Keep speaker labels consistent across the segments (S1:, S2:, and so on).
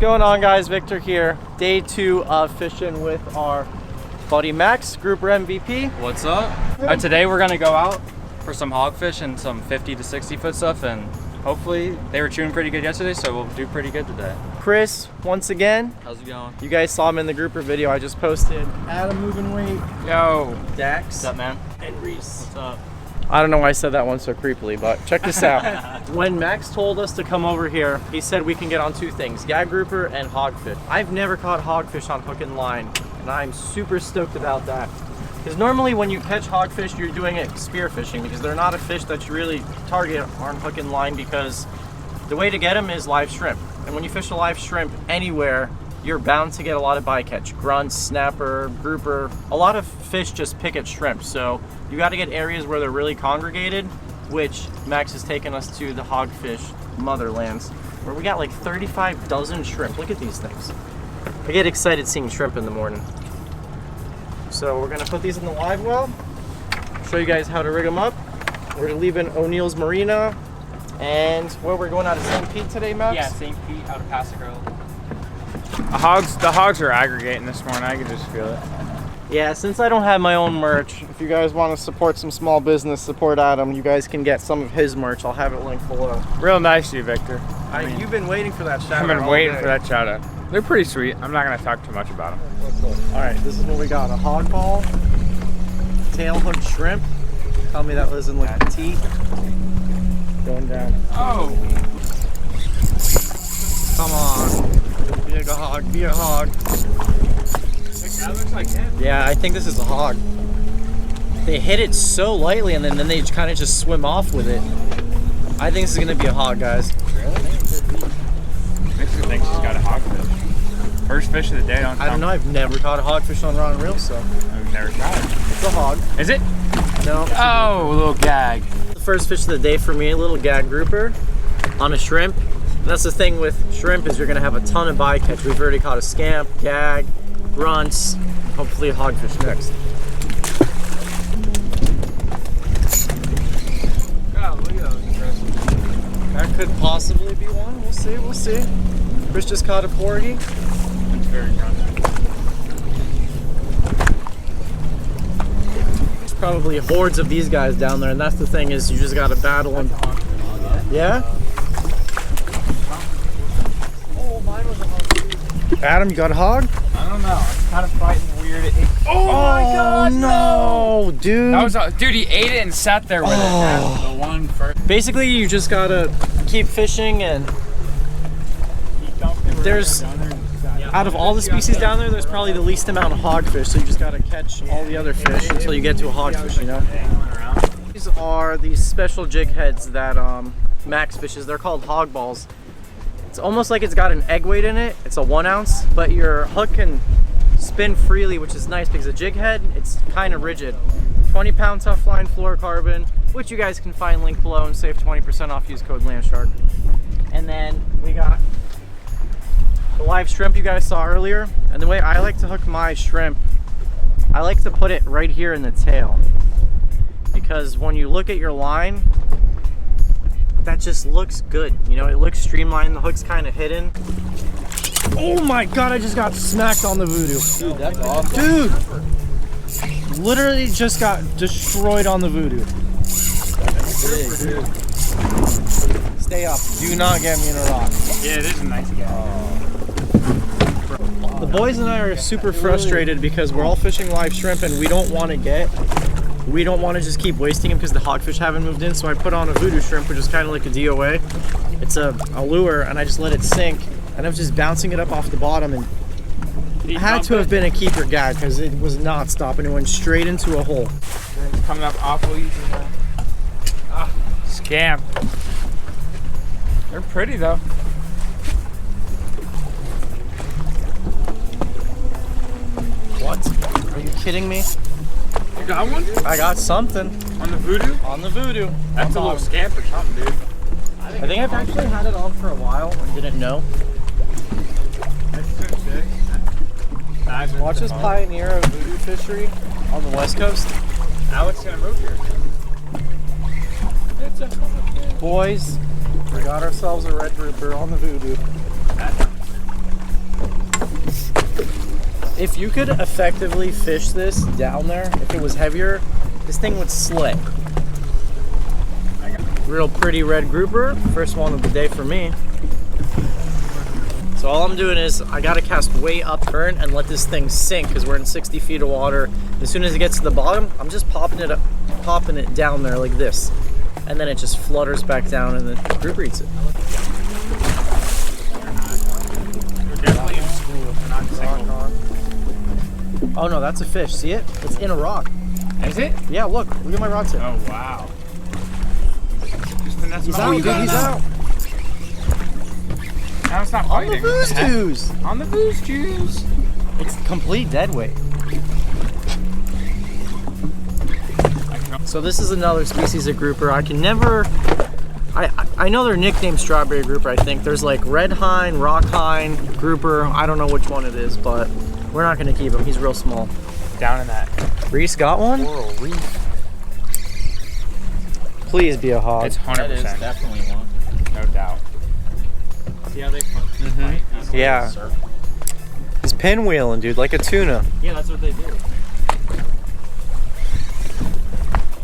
S1: going on, guys? Victor here. Day 2 of fishing with our buddy Max, grouper MVP.
S2: What's up? Today we're gonna go out for some hogfish and some 50 to 60 foot stuff, and hopefully they were chewing pretty good yesterday, so we'll do pretty good today.
S1: Chris, once again.
S2: How's it going?
S1: You guys saw him in the grouper video I just posted. Adam moving weight.
S2: Yo.
S1: Dax.
S2: What's up, man?
S1: And Reese.
S2: What's up?
S1: I don't know why I said that one so creepily, but check this out. When Max told us to come over here, he said we can get on 2 things, gag grouper and hogfish. I've never caught hogfish on hook and line, and I'm super stoked about that. Because normally when you catch hogfish, you're doing it spear fishing, because they're not a fish that you really target on hook and line, because the way to get them is live shrimp. And when you fish a live shrimp anywhere, you're bound to get a lot of bycatch. Grunts, snapper, grouper. A lot of fish just pick at shrimp, so you got to get areas where they're really congregated, which Max has taken us to the hogfish motherlands, where we got like 35 dozen shrimp. Look at these things. I get excited seeing shrimp in the morning. So we're gonna put these in the live well, show you guys how to rig them up. We're leaving O'Neill's Marina, and we're going out of St. Pete today, Max?
S2: Yeah, St. Pete out of Paso Robles.
S3: The hogs are aggregating this morning. I can just feel it.
S1: Yeah, since I don't have my own merch, if you guys want to support some small business, support Adam, you guys can get some of his merch. I'll have it linked below.
S3: Real nice of you, Victor.
S1: You've been waiting for that shout out.
S3: I've been waiting for that shout out. They're pretty sweet. I'm not going to talk too much about them.
S1: All right, this is what we got. A hog ball, tail hook shrimp. Tell me that doesn't look teeth. Going down.
S3: Oh!
S1: Come on. Be a hog, be a hog.
S3: That looks like him.
S1: Yeah, I think this is a hog. They hit it so lightly and then they kind of just swim off with it. I think this is gonna be a hog, guys.
S3: Really? Victor thinks he's got a hogfish. First fish of the day on
S1: I don't know, I've never caught a hogfish on rod and reel, so.
S3: I've never tried it.
S1: It's a hog.
S3: Is it?
S1: No.
S3: Oh, a little gag.
S1: The first fish of the day for me, a little gag grouper on a shrimp. And that's the thing with shrimp, is you're gonna have a ton of bycatch. We've already caught a scamp, gag, grunts, hopefully a hogfish next.
S3: Oh, look at those.
S1: That could possibly be one. We'll see, we'll see. Chris just caught a porgy.
S3: It's very grunt.
S1: There's probably hordes of these guys down there, and that's the thing, is you just gotta battle them. Yeah? Oh, mine was a hog. Adam, you got a hog?
S3: I don't know. It's kind of fighting weird.
S1: Oh my God! No, dude.
S3: That was dude. He ate it and sat there with it. That's the one first.
S1: Basically, you just gotta keep fishing, and there's, out of all the species down there, there's probably the least amount of hogfish, so you just gotta catch all the other fish until you get to a hogfish, you know? These are these special jig heads that Max fishes. They're called hog balls. It's almost like it's got an egg weight in it. It's a 1 ounce, but your hook can spin freely, which is nice because a jig head, it's kind of rigid. 20-pound tough line fluorocarbon, which you guys can find link below and save 20% off. Use code LANDSHARK. And then we got the live shrimp you guys saw earlier. And the way I like to hook my shrimp, I like to put it right here in the tail, because when you look at your line, that just looks good. You know, it looks streamlined. The hook's kind of hidden. Oh my God, I just got smacked on the voodoo.
S2: Dude, that's awesome.
S1: Dude! Literally just got destroyed on the voodoo. Stay up. Do not get me in a rock.
S3: Yeah, it is a nice gag.
S1: The boys and I are super frustrated because we're all fishing live shrimp and we don't want to just keep wasting them because the hogfish haven't moved in. So I put on a voodoo shrimp, which is kind of like a DOA. It's a lure, and I just let it sink, and I was just bouncing it up off the bottom, and it had to have been a keeper gag because it was not stopping. It went straight into a hole.
S3: It's coming up awful easy now. Scamp. They're pretty though.
S1: What? Are you kidding me?
S3: You got one?
S1: I got something.
S3: On the voodoo?
S1: On the voodoo.
S3: That's a little scamp or something, dude.
S1: I think I've actually had it on for a while and didn't know.
S3: That's so sick.
S1: Watch us pioneer a voodoo fishery on the West Coast.
S3: Now it's gonna move here.
S1: Boys, we got ourselves a red grouper on the voodoo. If you could effectively fish this down there, if it was heavier, this thing would slip. Real pretty red grouper. First one of the day for me. So all I'm doing is I gotta cast way up current and let this thing sink because we're in 60 feet of water. As soon as it gets to the bottom, I'm just popping it down there like this. And then it just flutters back down and the grouper eats it.
S3: We're definitely in school. We're not single.
S1: Oh no, that's a fish. See it? It's in a rock.
S3: Is it?
S1: Yeah, look at my rod tip.
S3: Oh, wow.
S1: He's out, dude, he's out.
S3: Now it's not
S1: On the
S3: biting.
S1: booze juice.
S3: On the booze juice.
S1: It's complete dead weight. So this is another species of grouper. I can never, I know they're nicknamed strawberry grouper, I think. There's like red hine, rock hine, grouper. I don't know which one it is, but we're not gonna keep him. He's real small.
S3: Down in that.
S1: Reese got one?
S3: Coral reef.
S1: Please be a hog.
S3: It's 100%.
S2: That is definitely one.
S3: No doubt.
S2: See how they fight?
S1: Yeah. He's pinwheeling, dude, like a tuna.
S2: Yeah, that's what they do.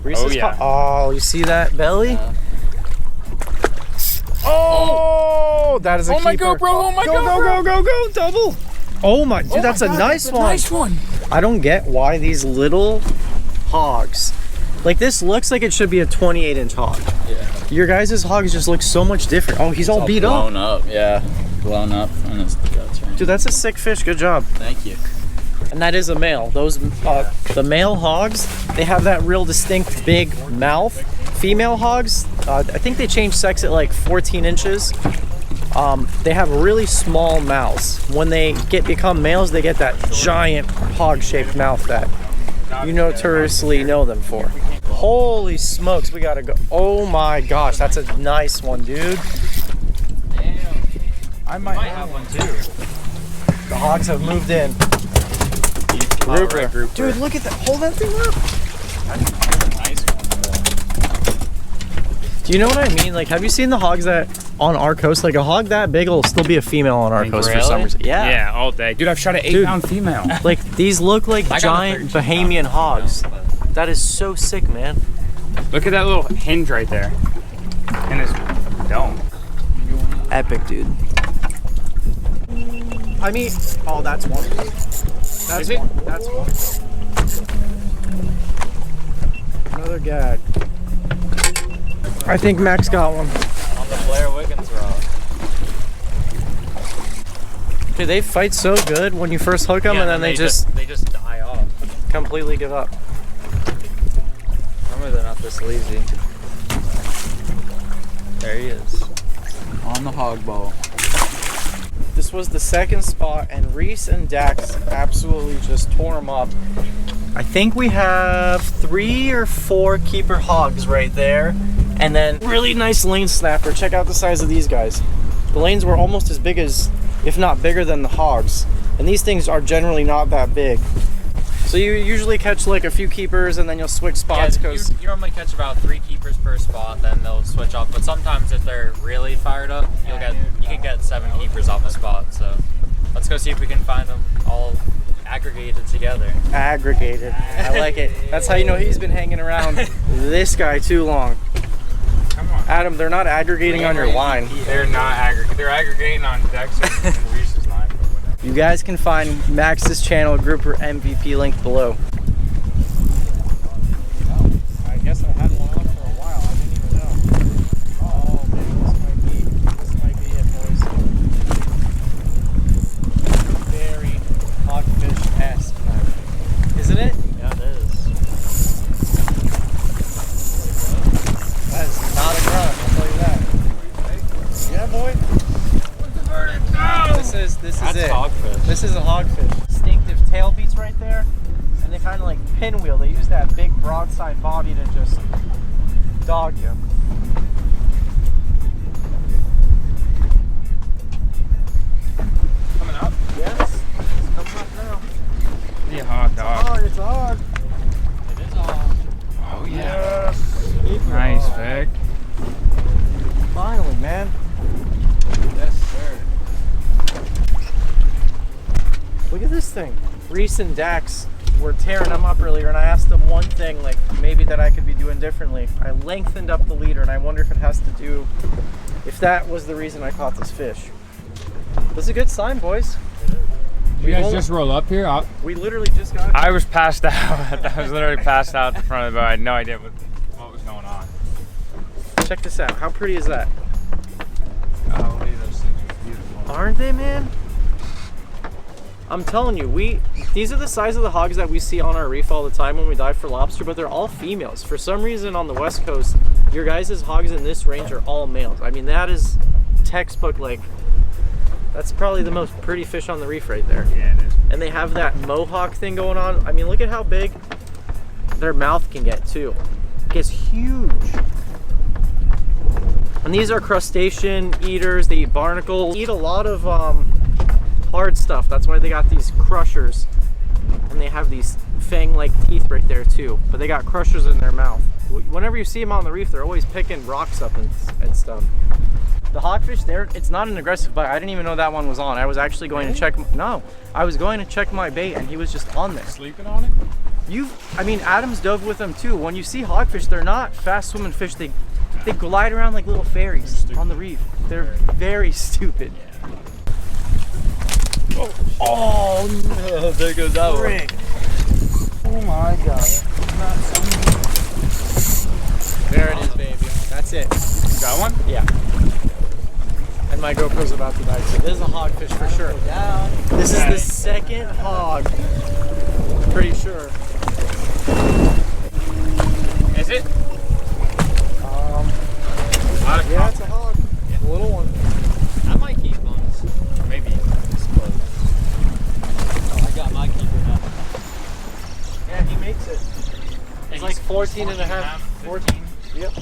S1: Reese
S3: Oh,
S1: is
S3: yeah.
S1: Oh, you see that belly? Oh, that is a
S3: Oh my
S1: keeper.
S3: GoPro, oh my
S1: go,
S3: GoPro.
S1: go, double. Oh my, dude, that's a nice one.
S3: Nice one.
S1: I don't get why these little hogs, like this looks like it should be a 28-inch hog.
S4: Yeah.
S1: Your guys' hogs just look so much different. Oh, he's all beat up.
S4: Blown up, yeah. Blown up on his guts, right?
S1: Dude, that's a sick fish. Good job.
S4: Thank you.
S1: And that is a male. Those, the male hogs, they have that real distinct big mouth. Female hogs, I think they change sex at like 14 inches. They have really small mouths. When they become males, they get that giant hog-shaped mouth that you notoriously know them for. Holy smokes, we gotta go. Oh my gosh, that's a nice one, dude.
S3: I might have one too.
S1: The hogs have moved in. Grouper. Dude, look at that. Hold that thing up.
S3: Nice one.
S1: Do you know what I mean? Like, have you seen the hogs that on our coast? Like, a hog that big will still be a female on our coast for some reason. Yeah.
S3: Yeah, all day. Dude, I've shot an 8-pound female.
S1: Like, these look like giant Bahamian hogs. That is so sick, man.
S3: Look at that little hinge right there. And his dome.
S1: Epic, dude. I mean, oh, that's one. That's
S3: it?
S1: one. That's one. Another gag. I think Max got one.
S2: On the Blair Wiggins rod.
S1: Dude, they fight so good when you first hook them, and then they just
S2: die off.
S1: completely give up.
S2: Normally they're not this lazy. There he is. On the hog ball.
S1: This was the second spot, and Reese and Dax absolutely just tore them up. I think we have 3 or 4 keeper hogs right there, and then really nice lane snapper. Check out the size of these guys. The lanes were almost as big as, if not bigger than the hogs, and these things are generally not that big. So you usually catch like a few keepers, and then you'll switch spots.
S2: Yeah, you normally catch about 3 keepers per spot, then they'll switch off. But sometimes if they're really fired up, you can get 7 keepers off a spot. So let's go see if we can find them all aggregated together.
S1: Aggregated. I like it. That's how you know he's been hanging around this guy too long.
S3: Come on.
S1: Adam, they're not aggregating on your line.
S3: They're not aggregating. They're aggregating on Dexter and Reese's line. But whatever.
S1: You guys can find Max's channel, Grouper MVP, linked below. I guess I had one on for a while. I didn't even know. Oh man, this might be it, boys. Very hogfish-esque, isn't it?
S2: Yeah, it is.
S1: That is not a grunt, I'll tell you that. Yeah, boy.
S3: What's the verdict? No!
S1: This is
S2: That's
S1: it.
S2: hogfish.
S1: This is a hogfish. Distinctive tail beats right there, and they kind of like pinwheel. They use that big broadside body to just dog you.
S3: Coming up?
S1: Yes, it's coming up now.
S3: Yeah, hog dog.
S1: It's a hog.
S2: It is a hog.
S3: Oh, yeah.
S1: Yes.
S3: Nice, Vic.
S1: Finally, man.
S2: Yes, sir.
S1: Look at this thing. Reese and Dax were tearing them up earlier, and I asked them one thing, like maybe that I could be doing differently. I lengthened up the leader, and I wonder if it has to do, if that was the reason I caught this fish. That's a good sign, boys.
S3: You guys just roll up here?
S1: We literally just got here.
S3: I was passed out. I was literally passed out in front of the boat. I had no idea what was going on.
S1: Check this out. How pretty is that?
S3: Golly, those things are beautiful.
S1: Aren't they, man? I'm telling you, these are the size of the hogs that we see on our reef all the time when we dive for lobster, but they're all females. For some reason on the West Coast, your guys' hogs in this range are all males. I mean, that is textbook, like, that's probably the most pretty fish on the reef right there.
S3: Yeah, it is.
S1: And they have that mohawk thing going on. I mean, look at how big their mouth can get too. It gets huge. And these are crustacean eaters. They eat barnacles. Eat a lot of hard stuff. That's why they got these crushers. And they have these fang-like teeth right there too. But they got crushers in their mouth. Whenever you see them on the reef, they're always picking rocks up and stuff. The hogfish there, it's not an aggressive bite. I didn't even know that one was on. I was actually going to check, I was going to check my bait and he was just on there.
S3: Sleeping on it?
S1: I mean, Adam's dove with them too. When you see hogfish, they're not fast swimming fish. They glide around like little fairies on the reef. They're very stupid. Oh no, there goes that one. Oh my god. There it is, baby. That's it.
S3: You got one?
S1: Yeah. And my GoPro's about to die, so this is a hogfish for sure. This is the second hog. Pretty sure.
S3: Is it?
S1: Yeah, it's a hog. Yeah. A little one.
S2: I might keep on this. Maybe it's close. Oh, I got my keeper now.
S1: Yeah, he makes it. He's like 14 and a half. 14. Yep.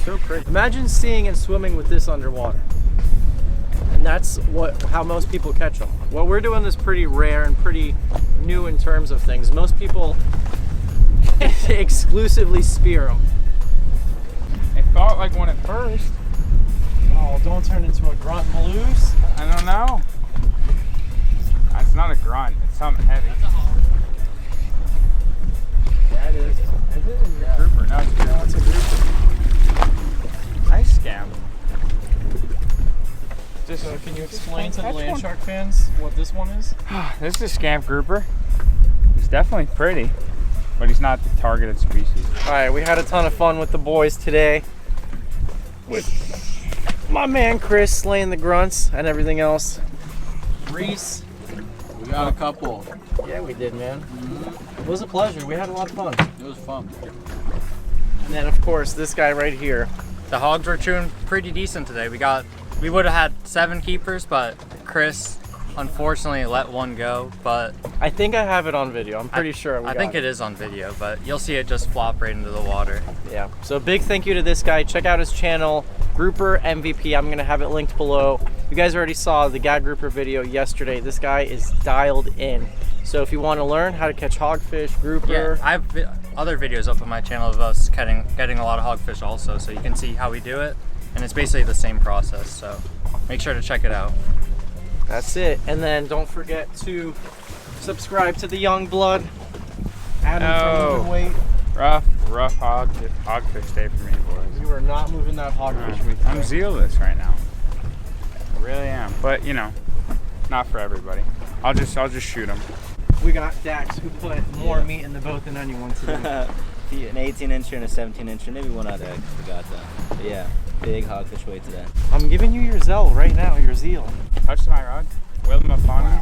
S1: So pretty. Imagine seeing and swimming with this underwater. And that's how most people catch them. What we're doing is pretty rare and pretty new in terms of things. Most people exclusively spear them.
S3: It felt like one at first.
S1: Oh, don't turn into a grunt and loose.
S3: I don't know. It's not a grunt. It's something heavy.
S1: Yeah, it is.
S3: Is it a grouper? No, it's a grouper. Nice scam.
S1: So can you explain to the land shark fans what this one is?
S3: This is a scamp grouper. He's definitely pretty, but he's not the targeted species.
S1: All right, we had a ton of fun with the boys today. With my man Chris slaying the grunts and everything else. Reese.
S4: We got a couple.
S1: Yeah, we did, man. It was a pleasure. We had a lot of fun.
S4: It was fun.
S1: And then, of course, this guy right here.
S2: The hogs were chewing pretty decent today. We would have had 7 keepers, but Chris unfortunately let one go. But
S1: I think I have it on video. I'm pretty sure.
S2: I think it is on video, but you'll see it just flop right into the water.
S1: Yeah. So big thank you to this guy. Check out his channel, Grouper MVP. I'm gonna have it linked below. You guys already saw the gag grouper video yesterday. This guy is dialed in. So if you want to learn how to catch hogfish, grouper.
S2: Yeah, I have other videos up on my channel of us getting a lot of hogfish also, so you can see how we do it. And it's basically the same process, so make sure to check it out.
S1: That's it. And then don't forget to subscribe to the Young Blood. Adam from Moving Weight.
S3: Rough hogfish day for me, boys.
S1: You are not moving that hogfish.
S3: I'm zealous right now. I really am, but you know, not for everybody. I'll just shoot them.
S1: We got Dax who put more meat in the boat than anyone today.
S5: An 18-incher and a 17-incher, maybe one other I forgot that. But yeah, big hogfish weight today.
S1: I'm giving you your zeal right now, your zeal.
S3: Touch my rod, wheel him up on me.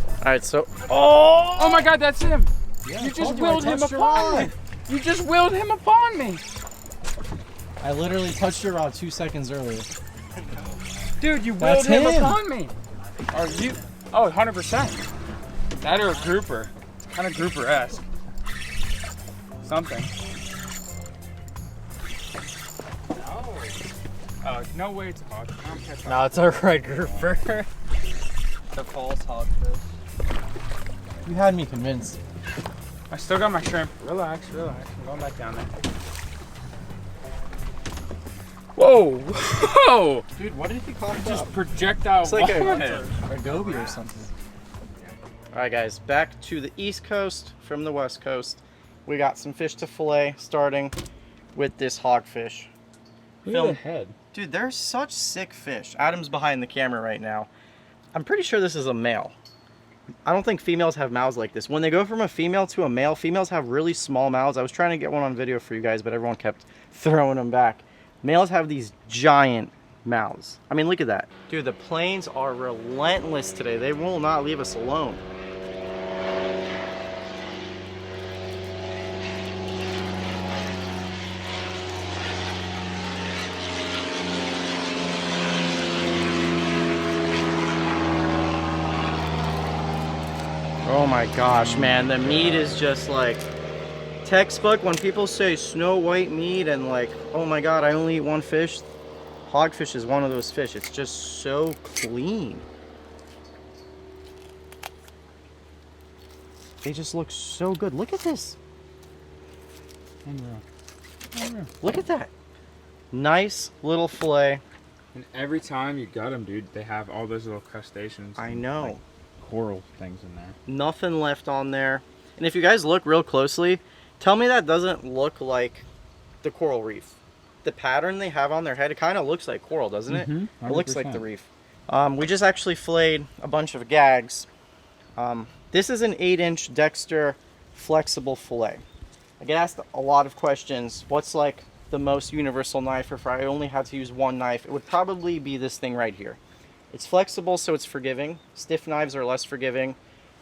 S1: All right, so. Oh
S3: my God, that's him!
S1: Yeah,
S3: you just wheeled him upon me! You just wheeled him upon me!
S1: I literally touched your rod 2 seconds earlier.
S3: Dude, you wheeled him upon me! Are you? Oh, 100%. That or a grouper. Kind of grouper-esque. Something. Oh, no way it's a hog.
S2: No, it's a red grouper. The false hogfish.
S1: You had me convinced.
S3: I still got my shrimp. Relax. I'm going back down there. Whoa!
S1: Dude, what did he call?
S3: Just projectile.
S1: It's like a goby or something. All right, guys, back to the East Coast from the West Coast. We got some fish to fillet, starting with this hogfish.
S3: Look at the head.
S1: Dude, they're such sick fish. Adam's behind the camera right now. I'm pretty sure this is a male. I don't think females have mouths like this. When they go from a female to a male, females have really small mouths. I was trying to get one on video for you guys, but everyone kept throwing them back. Males have these giant mouths. I mean, look at that. Dude, the planes are relentless today. They will not leave us alone. Oh my gosh, man, the meat is just like textbook. When people say Snow White meat and like, oh my god, I only eat one fish, hogfish is one of those fish. It's just so clean. They just look so good. Look at this.
S3: Unreal.
S1: Look at that. Nice little fillet.
S3: And every time you gut them, dude, they have all those little crustaceans.
S1: I know.
S3: Like coral things in there.
S1: Nothing left on there. And if you guys look real closely, tell me that doesn't look like the coral reef. The pattern they have on their head, it kind of looks like coral, doesn't it? It looks like the reef. We just actually filleted a bunch of gags. This is an 8-inch Dexter flexible fillet. I get asked a lot of questions. What's like the most universal knife if I only had to use one knife? It would probably be this thing right here. It's flexible, so it's forgiving. Stiff knives are less forgiving.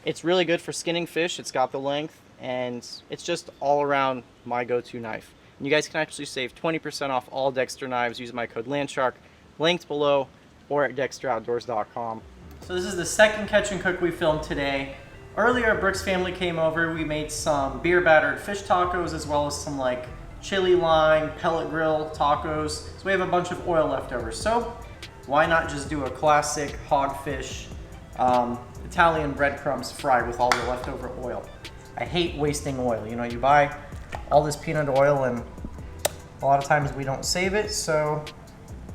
S1: It's really good for skinning fish. It's got the length, and it's just all around my go-to knife. And you guys can actually save 20% off all Dexter knives using my code LANDSHARK, linked below, or at dexteroutdoors.com. So this is the second catch and cook we filmed today. Earlier, Brooks' family came over. We made some beer battered fish tacos, as well as some like chili lime, pellet grill tacos. So we have a bunch of oil leftovers. So why not just do a classic hogfish Italian breadcrumbs fry with all the leftover oil? I hate wasting oil. You know, you buy all this peanut oil and a lot of times we don't save it, so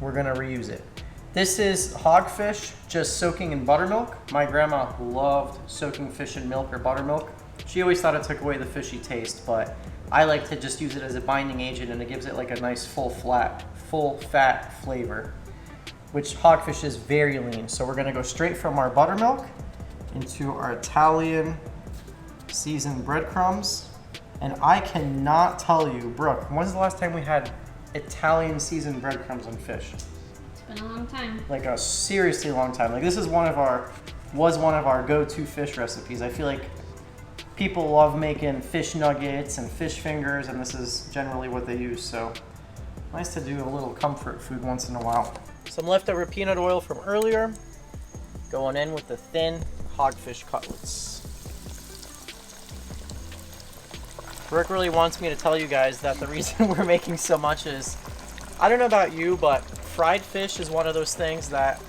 S1: we're gonna reuse it. This is hogfish just soaking in buttermilk. My grandma loved soaking fish in milk or buttermilk. She always thought it took away the fishy taste, but I like to just use it as a binding agent, and it gives it like a nice full fat flavor, which hogfish is very lean. So we're gonna go straight from our buttermilk into our Italian seasoned breadcrumbs. And I cannot tell you, Brooke, when's the last time we had Italian seasoned breadcrumbs on fish?
S6: It's been a long time.
S1: Like a seriously long time. Like this is one of our go-to fish recipes. I feel like people love making fish nuggets and fish fingers, and this is generally what they use. So nice to do a little comfort food once in a while. Some leftover peanut oil from earlier, going in with the thin hogfish cutlets. Brooke really wants me to tell you guys that the reason we're making so much is, I don't know about you, but fried fish is one of those things that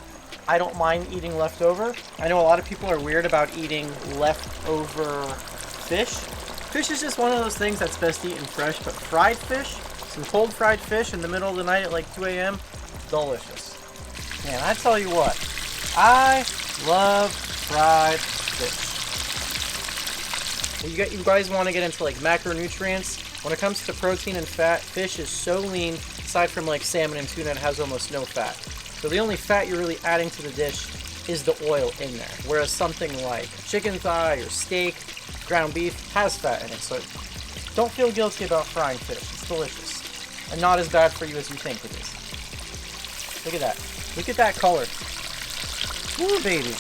S1: I don't mind eating leftover. I know a lot of people are weird about eating leftover fish. Fish is just one of those things that's best eaten fresh, but fried fish, some cold fried fish in the middle of the night at like 2 a.m., delicious. Man, I tell you what, I love fried fish. You guys want to get into like macronutrients. When it comes to protein and fat, fish is so lean. Aside from like salmon and tuna, it has almost no fat. So the only fat you're really adding to the dish is the oil in there. Whereas something like chicken thigh or steak, ground beef has fat in it. So don't feel guilty about frying fish. It's delicious and not as bad for you as you think it is. Look at that. Look at that color. Ooh, baby.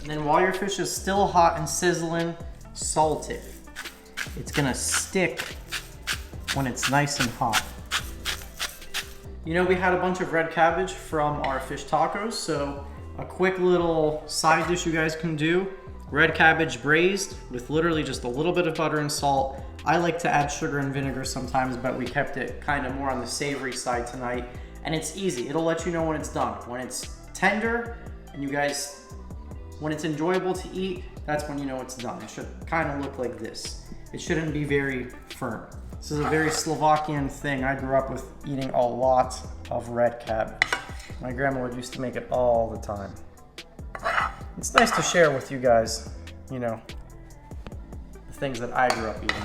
S1: And then while your fish is still hot and sizzling, salt it. It's gonna stick when it's nice and hot. You know, we had a bunch of red cabbage from our fish tacos, so a quick little side dish you guys can do. Red cabbage braised with literally just a little bit of butter and salt. I like to add sugar and vinegar sometimes, but we kept it kind of more on the savory side tonight. And it's easy, it'll let you know when it's done. When it's tender, and you guys, when it's enjoyable to eat, that's when you know it's done. It should kind of look like this. it shouldn't be very firm. This is a very Slovakian thing. I grew up with eating a lot of red cabbage. My grandma would used to make it all the time. It's nice to share with you guys, you know, the things that I grew up eating.